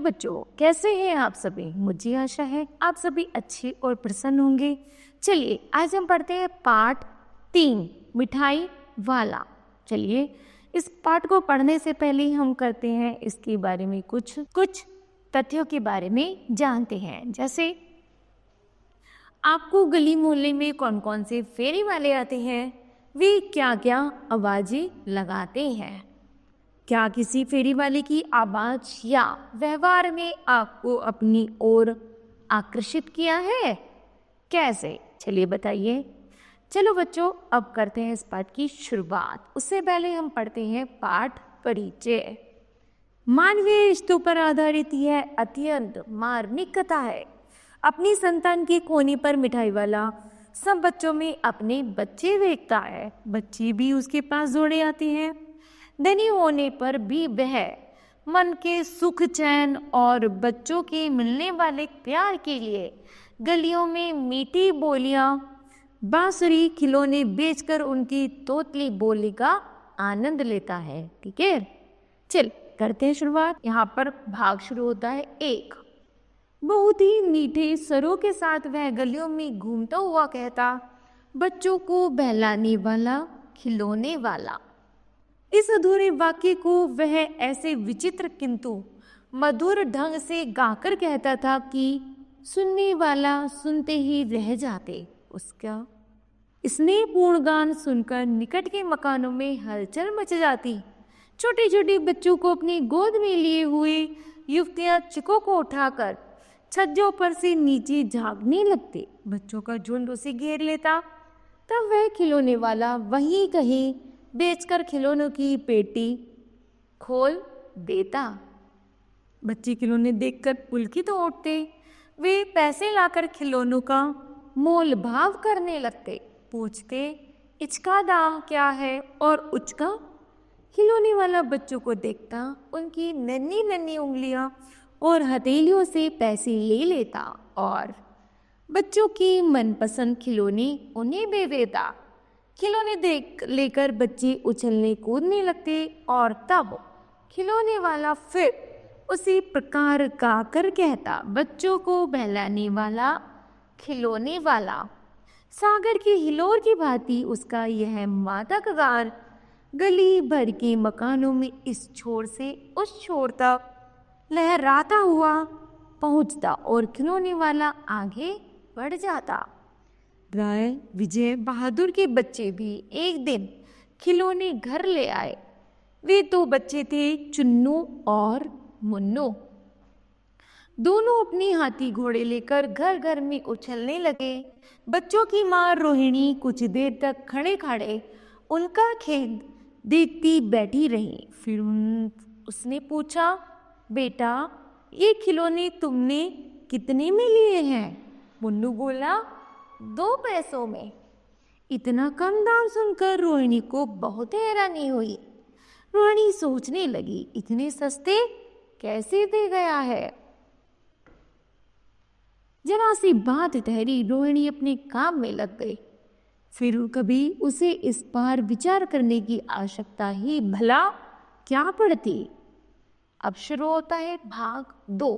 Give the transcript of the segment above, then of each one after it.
बच्चों, कैसे हैं आप सभी? मुझे आशा है आप सभी अच्छे और प्रसन्न होंगे। चलिए आज हम पढ़ते हैं पाठ 3 मिठाई वाला। चलिए इस पाठ को पढ़ने से पहले हम करते हैं इसके बारे में कुछ तथ्यों के बारे में जानते हैं। जैसे आपको गली मोहल्ले में कौन कौन से फेरी वाले आते हैं, वे क्या क्या आवाजें लगाते हैं। क्या किसी फेरी वाले की आवाज या व्यवहार में आपको अपनी ओर आकर्षित किया है? कैसे? चलिए बताइए। चलो बच्चों, अब करते हैं इस पाठ की शुरुआत। उससे पहले हम पढ़ते हैं पाठ परिचय। मानवीय रिश्तों पर आधारित यह अत्यंत मार्मिक कथा है। अपनी संतान के कोने पर मिठाई वाला सब बच्चों में अपने बच्चे देखता है। बच्चे भी उसके पास दौड़े आते हैं। धनी होने पर भी वह मन के सुख चैन और बच्चों के मिलने वाले प्यार के लिए गलियों में मीठी बोलियां, बांसुरी, खिलौने बेचकर उनकी तोतली बोली का आनंद लेता है। ठीक है, चल करते हैं शुरुआत। यहाँ पर भाग शुरू होता है 1। बहुत ही मीठे स्वरों के साथ वह गलियों में घूमता हुआ कहता, बच्चों को बहलाने वाला, खिलौने वाला। इस अधूरे वाक्य को वह ऐसे विचित्र किंतु मधुर ढंग से गाकर कहता था कि सुनने वाला सुनते ही रह जाते। उसका स्नेहपूर्ण गान सुनकर निकट के मकानों में हलचल मच जाती। छोटे छोटे बच्चों को अपनी गोद में लिए हुए युवतियां चिकों को उठाकर छज्जों पर से नीचे झांकने लगते। बच्चों का झुंड उसे घेर लेता। तब वह खिलौने वाला वहीं कहीं बेचकर खिलौनों की पेटी खोल देता। बच्चे खिलौने देखकर पुलकित हो उठते। वे पैसे लाकर खिलौनों का मोल भाव करने लगते। पूछते, इसका दाम क्या है और उसका? खिलौने वाला बच्चों को देखता, उनकी नन्ही नन्ही उंगलियां और हथेलियों से पैसे ले लेता और बच्चों की मनपसंद खिलौने उन्हें दे देता। खिलौने देख लेकर बच्चे उछलने कूदने लगते और तब खिलौने वाला फिर उसी प्रकार गाकर कहता, बच्चों को बहलाने वाला, खिलौने वाला। सागर की हिलोर की भांति उसका यह मादक गान गली भर के मकानों में इस छोर से उस छोर तक लहराता हुआ पहुंचता और खिलौने वाला आगे बढ़ जाता। राय विजय बहादुर के बच्चे भी एक दिन खिलौने घर ले आए। वे 2 बच्चे थे, चुन्नू और मुन्नू। दोनों अपनी हाथी घोड़े लेकर घर घर में उछलने लगे। बच्चों की माँ रोहिणी कुछ देर तक खड़े खड़े उनका खेल देखती बैठी रही। फिर उसने पूछा, बेटा ये खिलौने तुमने कितने में लिए हैं? मुन्नू बोला, 2 पैसों में। इतना कम दाम सुनकर रोहिणी को बहुत हैरानी हुई। रोहिणी सोचने लगी, इतने सस्ते कैसे दे गया है। जरा सी बात ठहरी, रोहिणी अपने काम में लग गई। फिर कभी उसे इस पर विचार करने की आवश्यकता ही भला क्या पड़ती। अब शुरू होता है भाग 2।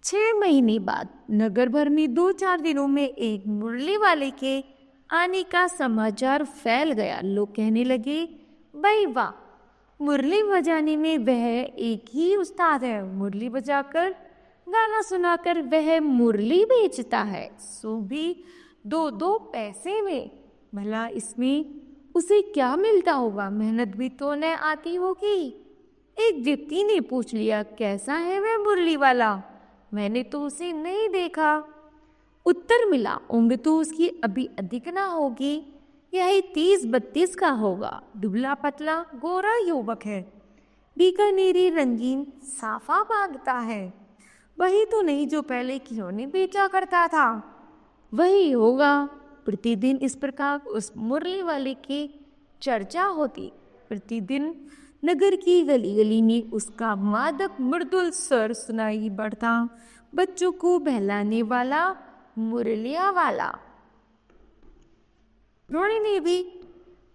6 महीने बाद नगर भर में 2-4 दिनों में एक मुरली वाले के आने का समाचार फैल गया। लोग कहने लगे, भाई वाह, मुरली बजाने में वह एक ही उस्ताद है। मुरली बजाकर गाना सुनाकर वह मुरली बेचता है, सो भी 2-2 पैसे में। भला इसमें उसे क्या मिलता होगा? मेहनत भी तो न आती होगी। एक व्यक्ति ने पूछ लिया, कैसा है वह मुरली वाला? मैंने तो उसे नहीं देखा। उत्तर मिला, उम्र तो उसकी अभी अधिक ना होगी, यही 30-32 का होगा। दुबला पतला गोरा युवक है, बीकानेरी रंगीन साफा बांधता है। वही तो नहीं जो पहले खिलौने बेचा करता था? वही होगा। प्रतिदिन इस प्रकार उस मुरली वाले की चर्चा होती। प्रतिदिन नगर की गली गली में उसका मादक मृदुल स्वर सुनाई पड़ता, बच्चों को बहलाने वाला, मुरलिया वाला। रोहिणी ने भी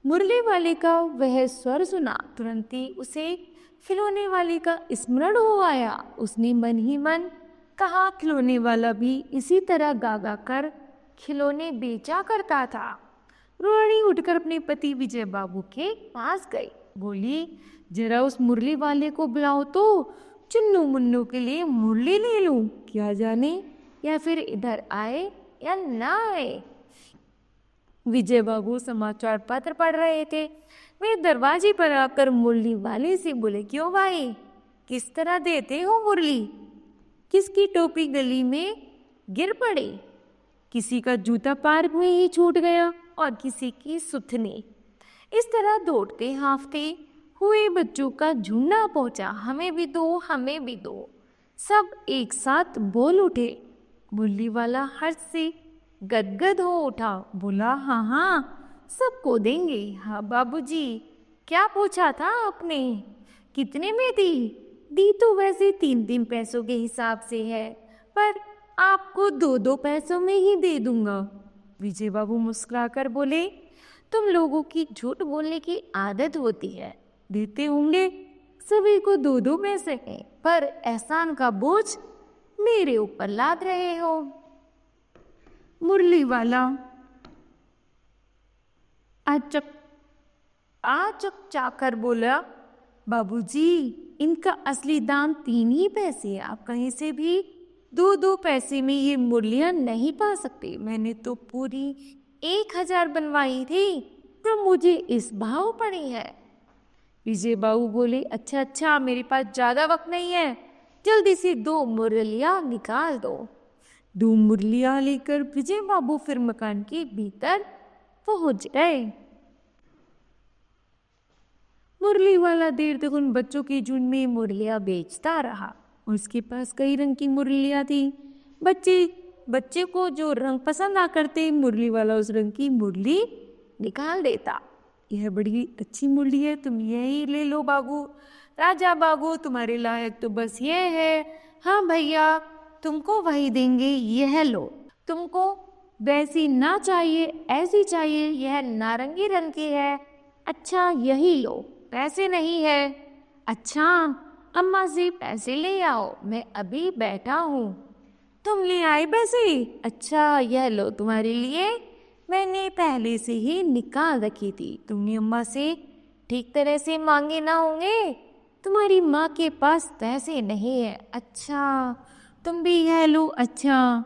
मुरली वाले का वह स्वर सुना, तुरंत ही उसे खिलौने वाले का स्मरण हो आया। उसने मन ही मन कहा, खिलौने वाला भी इसी तरह गा गा कर खिलौने बेचा करता था। रोहिणी उठकर अपने पति विजय बाबू के पास गई, बोली, जरा उस मुरली वाले को बुलाओ तो चुन्नू मुन्नू के लिए मुरली ले लूं। क्या जाने या फिर इधर आए या ना आए। विजय बाबू समाचार पत्र पढ़ रहे थे। वे दरवाजे पर आकर मुरली वाले से बोले, क्यों भाई, किस तरह देते हो मुरली? किसकी टोपी गली में गिर पड़ी, किसी का जूता पार्क में ही छूट गया और किसी की सुथनी। इस तरह दौड़ते हाँफते हुए बच्चों का झुंडा पहुंचा, हमें भी दो, हमें भी दो। सब एक साथ बोल उठे। मुरली वाला हर्ष से गदगद हो उठा, बोला, हाँ हाँ सबको देंगे। हाँ बाबूजी, क्या पूछा था आपने? कितने में दी? दी तो वैसे 3-3 पैसों के हिसाब से है, पर आपको 2-2 पैसों में ही दे दूंगा। विजय बाबू मुस्कुराकर बोले, तुम लोगों की झूठ बोलने की आदत होती है, देते होंगे सभी को 2-2 पैसे के, पर एहसान का बोझ मेरे ऊपर लाद रहे हो। मुरली वाला आचक चाकर बोला, बाबूजी इनका असली दाम 3 ही पैसे है, आप कहीं से भी 2-2 पैसे में ये मुरलियां नहीं पा सकते। मैंने तो पूरी 1000 बनवाई थी, तो मुझे इस भाव पड़ी है। विजय बाबू बोले, अच्छा अच्छा, मेरे पास ज़्यादा वक्त नहीं है, जल्दी से 2 मुरलियां निकाल दो। 2 मुरलियां लेकर विजय बाबू फिर मकान के भीतर पहुंच गए। मुरली वाला देर तक उन बच्चों के झुंड में मुरलियां बेचता रहा। उसके पास कई रंग की मुरलियां थी। बच्चे को जो रंग पसंद आ करते, मुरली वाला उस रंग की मुरली निकाल देता। यह बड़ी अच्छी मुरली है, तुम यही ले लो बाबू। राजा बाबू, तुम्हारे लायक तो बस ये है। हाँ भैया, तुमको वही देंगे, यह लो। तुमको वैसी ना चाहिए, ऐसी चाहिए, यह नारंगी रंग की है। अच्छा यही लो, पैसे नहीं है। अच्छा अम्मा से पैसे ले आओ, मैं अभी बैठा हूँ। तुम ले आए पैसे? अच्छा यह लो तुम्हारे लिए, मैंने पहले से ही निकाल रखी थी, तुमने अम्मा से ठीक तरह से मांगे ना होंगे, तुम्हारी माँ के पास पैसे नहीं है। अच्छा तुम भी यह लो, अच्छा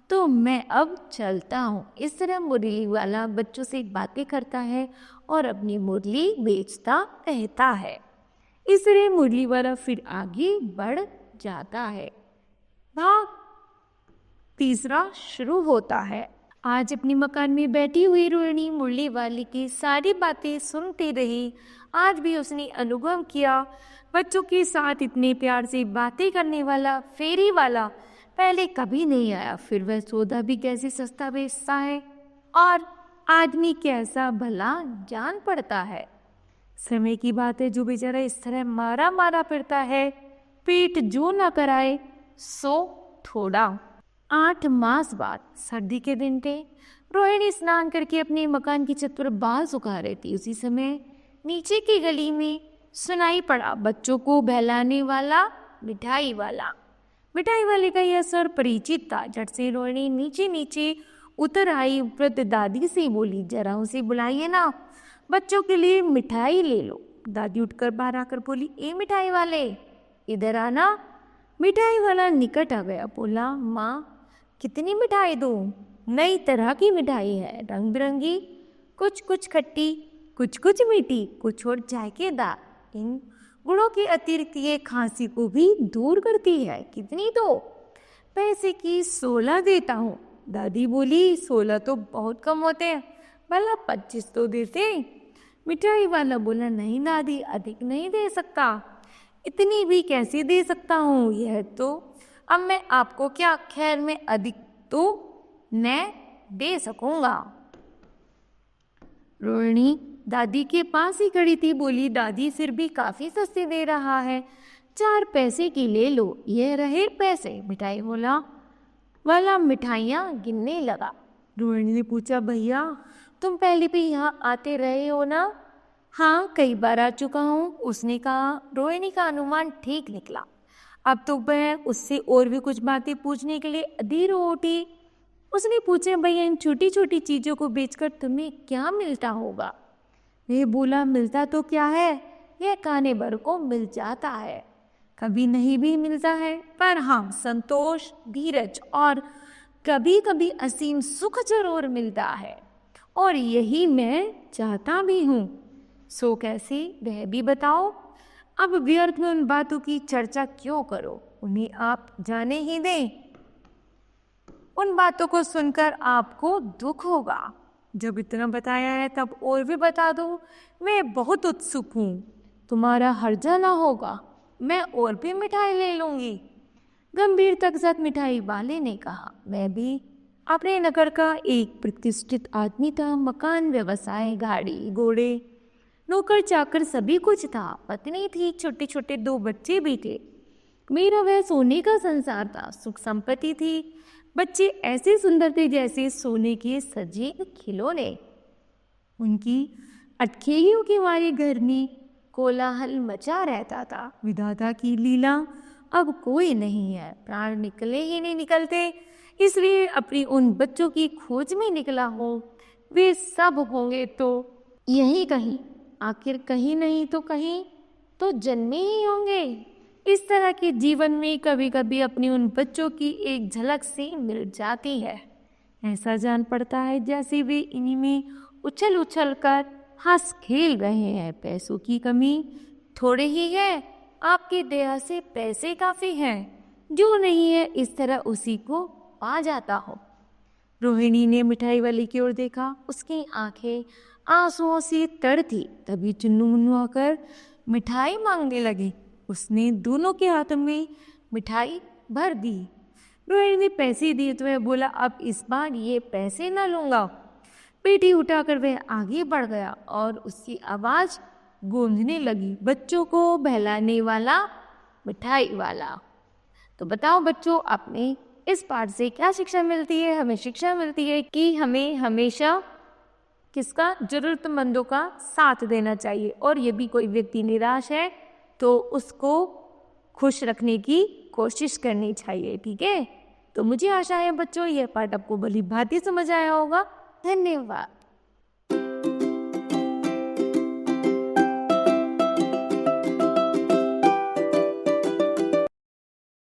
तो मैं अब चलता हूँ। इस तरह मुरली वाला बच्चों से बातें करता है और अपनी मुरली बेचता रहता है। इस तरह मुरली वाला फिर आगे बढ़ जाता है। भाग 3 शुरू होता है। आज अपने मकान में बैठी हुई रोहिणी मुरली वाले की सारी बातें सुनती रही। आज भी उसने अनुभव किया, बच्चों के साथ इतने प्यार से बातें करने वाला फेरी वाला पहले कभी नहीं आया। फिर वह सौदा भी कैसे सस्ता बेचता है और आदमी कैसा भला जान पड़ता है। समय की बात है, जो बेचारा इस तरह मारा मारा फिरता है, पेट जो ना कराए सो थोड़ा। 8 मास बाद सर्दी के दिन थे। रोहिणी स्नान करके अपने मकान की छत पर बाल सुखा रही थी। उसी समय नीचे की गली में सुनाई पड़ा बच्चों को बहलाने वाला मिठाई वाला। मिठाई वाले का यह स्वर परिचित था। झट से रोहिणी नीचे नीचे उतर आई, वृद्ध दादी से बोली, जरा उसे बुलाइए ना, बच्चों के लिए मिठाई ले लो। दादी उठकर बाहर आकर बोली, ए मिठाई वाले इधर आना। मिठाई वाला निकट आ गया, बोला, माँ कितनी मिठाई दूँ? नई तरह की मिठाई है, रंग बिरंगी, कुछ कुछ खट्टी, कुछ कुछ मीठी, कुछ और जायकेदार। इन गुणों के अतिरिक्त ये खांसी को भी दूर करती है। कितनी दो? पैसे की 16 देता हूँ। दादी बोली, 16 तो बहुत कम होते हैं, भला 25 तो देते। मिठाई वाला बोला, नहीं दादी, अधिक नहीं दे सकता, इतनी भी कैसे दे सकता हूँ, यह तो अब मैं आपको क्या, खैर मैं अधिक तो न दे सकूंगा। रोहिणी दादी के पास ही खड़ी थी, बोली, दादी फिर भी काफी सस्ते दे रहा है, 4 पैसे की ले लो, ये रहे पैसे। मिठाई वाला मिठाइयाँ गिनने लगा। रोहिणी ने पूछा, भैया तुम पहले भी यहाँ आते रहे हो ना? हाँ, कई बार आ चुका हूँ, उसने कहा। रोहिणी का अनुमान ठीक निकला। अब तो वह उससे और भी कुछ बातें पूछने के लिए अधीर हो उठी। उसने पूछा, भैया इन छोटी छोटी चीज़ों को बेचकर तुम्हें क्या मिलता होगा? वह बोला, मिलता तो क्या है, यह खाने भर को मिल जाता है, कभी नहीं भी मिलता है, पर हाँ संतोष, धीरज और कभी कभी असीम सुख जरूर मिलता है, और यही मैं चाहता भी हूँ। सो कैसे, वह भी बताओ। अब व्यर्थ में उन बातों की चर्चा क्यों करो, उन्हें आप जाने ही दें। उन बातों को सुनकर आपको दुख होगा। जब इतना बताया है तब और भी बता दो। मैं बहुत उत्सुक हूँ, तुम्हारा हर्जा ना होगा, मैं और भी मिठाई ले लूँगी। गंभीरता के साथ मिठाई वाले ने कहा, मैं भी अपने नगर का एक प्रतिष्ठित आदमी था, मकान, व्यवसाय, गाड़ी घोड़े, नौकर चाकर सभी कुछ था, पत्नी थी, छोटे छोटे 2 बच्चे भी थे। मेरा वह सोने का संसार था, सुख संपत्ति थी, बच्चे ऐसे सुंदर थे जैसे सोने के सजे खिलौने। उनकी अटखेलियों के मारे घर में कोलाहल मचा रहता था। विधाता की लीला, अब कोई नहीं है, प्राण निकले ही नहीं निकलते, इसलिए अपनी उन बच्चों की खोज में निकला हूँ। वे सब होंगे तो यहीं कहीं, आखिर कहीं नहीं तो कहीं तो जन्मे ही होंगे। इस तरह के जीवन में कभी कभी अपनी उन बच्चों की एक झलक से मिल जाती है। ऐसा जान पड़ता है जैसे वे इन्हीं में उछल उछल कर हंस खेल रहे हैं। पैसों की कमी थोड़े ही है, आपकी दया से पैसे काफी हैं, जो नहीं है इस तरह उसी को पा जाता हो। रोहिणी ने मिठाई वाले की ओर देखा, उसकी आंखें आंसुओं से तर थी। तभी चुन्नू मुन्नू आकर मिठाई मांगने लगी। उसने दोनों के हाथों में मिठाई भर दी। रोहिणी ने पैसे दिए तो वह बोला, अब इस बार ये पैसे न लूंगा। पेटी उठाकर वह आगे बढ़ गया और उसकी आवाज गूंजने लगी, बच्चों को बहलाने वाला मिठाई वाला। तो बताओ बच्चों, आपने इस पाठ से क्या शिक्षा मिलती है? हमें शिक्षा मिलती है कि हमें हमेशा किसका, जरूरतमंदों का साथ देना चाहिए, और यदि कोई व्यक्ति निराश है तो उसको खुश रखने की कोशिश करनी चाहिए। ठीक है, तो मुझे आशा है बच्चों यह पाठ आपको भली भांति समझ आया होगा। धन्यवाद।